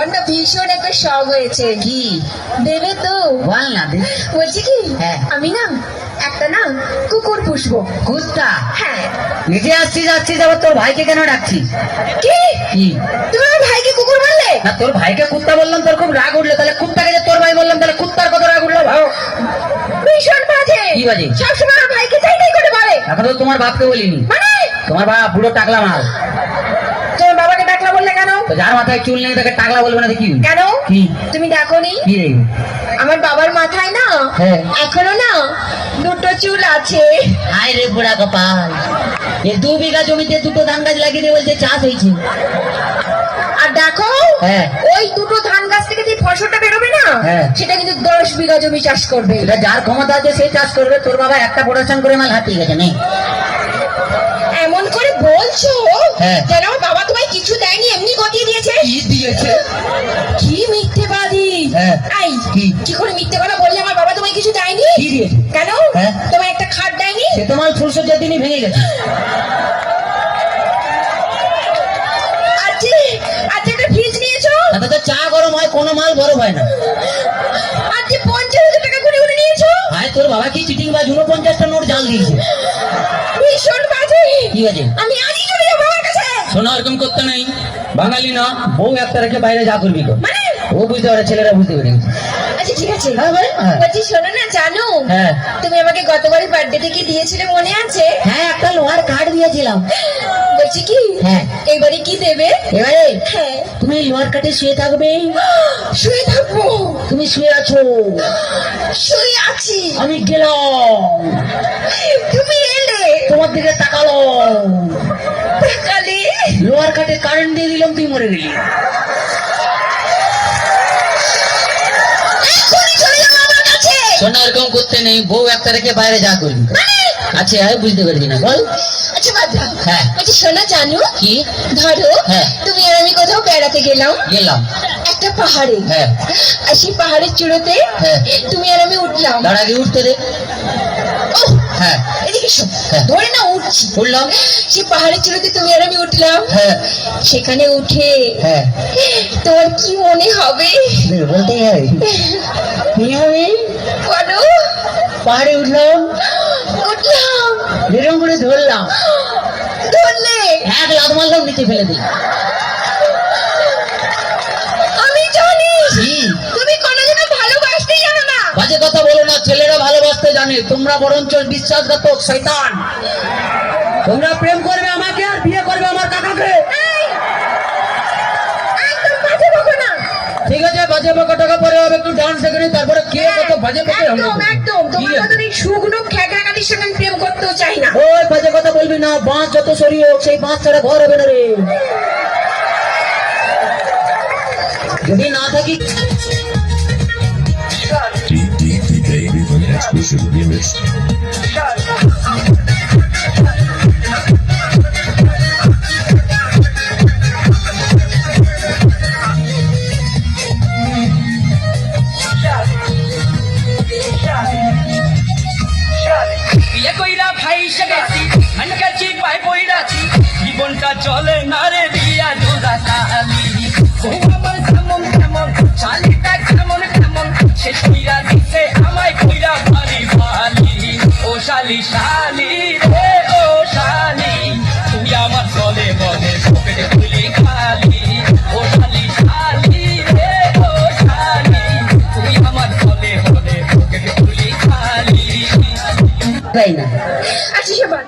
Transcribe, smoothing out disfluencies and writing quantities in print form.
আমার না ভীষণ একটা শখ হয়েছে। কি দেবে তো? বল না দে। বলছি কি, হ্যাঁ। আমি না একটা না কুকুর পুষবো। কুত্তা? হ্যাঁ। নিজে আসছিস যাচ্ছিস, আবার তোর ভাইকে কেন ডাকছিস? কি কি? তুমি আমার ভাইকে কুকুর বললে? না, তোর ভাইকে কুত্তা বললাম তোর খুব রাগ উঠলো, তাহলে কুত্তাকে যে তোর ভাই বললাম তাহলে কুত্তার কত রাগ উঠলো ভাও? ভীষণ বাজে। কি বাজে? সবসময় আমার ভাইকে চাই তাই করে বলে। এখন তো তোমার বাপকে বলিনি। মানে তোমার বাপ পুরো টাকলা মাল। তোমার বাবাকে ডাকলা বললে কেন? তো যার মাথায় চুল নেই তাকে টাকলা বলবে না তো কি? কেন? কি? তুমি ডাকোনি? কি রে? আমার বাবার মাথায় না হ্যাঁ। এখনো না দুটো চুল আছে। হায় রে বুড়া কপাল, এ 2 বিঘা জমিতে দুটো ধান গাছ লাগিয়ে দিয়ে বলছে চাষ হয়েছে। আর দেখো, হ্যাঁ। ওই দুটো ধান গাছ থেকে যে ফসলটা বেরোবে না, হ্যাঁ। সেটা কিন্তু 10 বিঘা জমি চাষ করবে। এটা যার ক্ষমতা আছে সে চাষ করবে। তোর বাবা একটা প্রোডাকশন করে মাল হাতিয়ে গেছে নেই। এমন করে বলছো হ্যাঁ। যেন আমার বাবা তোমায় কিছু দেয়নি, এমনি গতিয়ে দিয়েছে। কি দিয়েছে? কি মিথ্যেবাদী! হ্যাঁ। এই, কি? কি করে মিথ্যে কথা বললে আমার বাবা তোমায় কিছু দেয়নি? কি দিয়েছে? কেন? হ্যাঁ। তোমায় একটা খাট দেয়নি? সে তো মাল ফুলসজ্জার দিনই ভেঙে গেছে। আজকে একটা ফ্রিজ নিয়েছো? তাতে তো চা গরম হয়, কোনো মাল বরফ হয় না। আজকে 50,000 টাকা করে করে নিয়েছো? ভাই তোর বাবা কি চিটিং বা 49টা নোট জাল দিয়েছে। ভীষণ বাজে। কি আছে? আমি আজই চলে যাবো বাবার কাছে। শোনা, এরকম করতে নেই। বাঙালি না, বউ একটা রেখে বাইরে যা করবি কর। মানে ও বুঝতে পারে, ছেলেরা বুঝতে পারে। আচ্ছা ঠিক আছে। হ্যাঁ ভাই, হ্যাঁ। বলছি শোনো না, জানো হ্যাঁ। তুমি আমাকে গতবারই বার্থডেতে কি দিয়েছিলে মনে আছে? হ্যাঁ, একটা লোহার কাঠ দিয়েছিলাম। বলছি কি, হ্যাঁ। এবারে কি দেবে? এবারে হ্যাঁ। তুমি লোহার কাঠে শুয়ে থাকবে। শুয়ে থাকবো? তুমি শুয়ে আছো, শুয়ে আছি। আমি গেলাম, তুমি এলে, তোমার দিকে তাকালো, তাকালে লোহার কাঠে কারেন্ট দিয়ে দিলাম, তুই মরে গেলি। এক্ষুনি চলে যাবো আমার কাছে। শোনা, এরকম করতে নেই। বউ একটা রেখে বাইরে যা করবি। মানে আচ্ছা, আমি বুঝতে পারছি না, বল। আচ্ছা বাদ দাও। হ্যাঁ। বলছি শোনা, জানো কি? ধরো হ্যাঁ। তুমি আর আমি কোথাও বেড়াতে গেলাম গেলাম। একটা পাহাড়ে। হ্যাঁ। আর সেই পাহাড়ের চূড়োতে হ্যাঁ। তুমি আর আমি উঠলাম। তার আগে উঠতে দে। ওহ, হ্যাঁ। এদিকে এসো। হ্যাঁ। ধরে না উঠছি। উঠলাম। সেই পাহাড়ের চূড়োতে তুমি আর আমি উঠলাম। হ্যাঁ। সেখানে উঠে হ্যাঁ। তোমার কি মনে হবে? বলতেই হয়। কি হবে? বলো। পাহাড়ে উঠলাম, উঠলাম, এরকম করে ধরলাম, ধরলে এক লাত মারলাম, নিচে ফেলে দিই। আমি জানি কি? তুমি কোনোদিনও ভালোবাসতেই জানো না। বাজে কথা বলো না, ছেলেরা ভালোবাসতে জানে, তোমরা বরঞ্চ বিশ্বাসঘাতক শয়তান। তোমরা প্রেম করবে আমাকে আর বিয়ে করবে আমার কাকাকে। এই, একদম বাজে বকো না। ঠিক আছে, বাজে বকা টাকা পরে হবে, একটু ডান্স দেখে নি, তারপরে কে কত বাজে বকে হবে। একদম একদম তোমার মতন এই শুকনো খ্যাকাকাটির সঙ্গে আমি প্রেম করতেও চাই না। ওই বাজে কথা বলবি না, বাঁশ যত সরিয়ে হোক সেই বাঁশ ছাড়া ঘর হবে না রে। যদি না থাকি DDP Baby with exclusive remix. বিয়ে কইরা ভাইসা গেছি, হানকাচি পাই পইরাছি, জীবনটা চলে না রে দিয়া দুরা তালি। ও আমার কেমন কেমন, শালিটা কেমন কেমন, সে কইরা দিছে আমায় কইরা ভারি ভালি। ও শালি শালি রে ও শালি, তুই আমার চলে বলে পকেটে খুলি খালি। ও শালি শালি রে ও শালি, তুই আমার চলে বলে পকেটে খুলি খালি। তাই না। আচ্ছা শোন,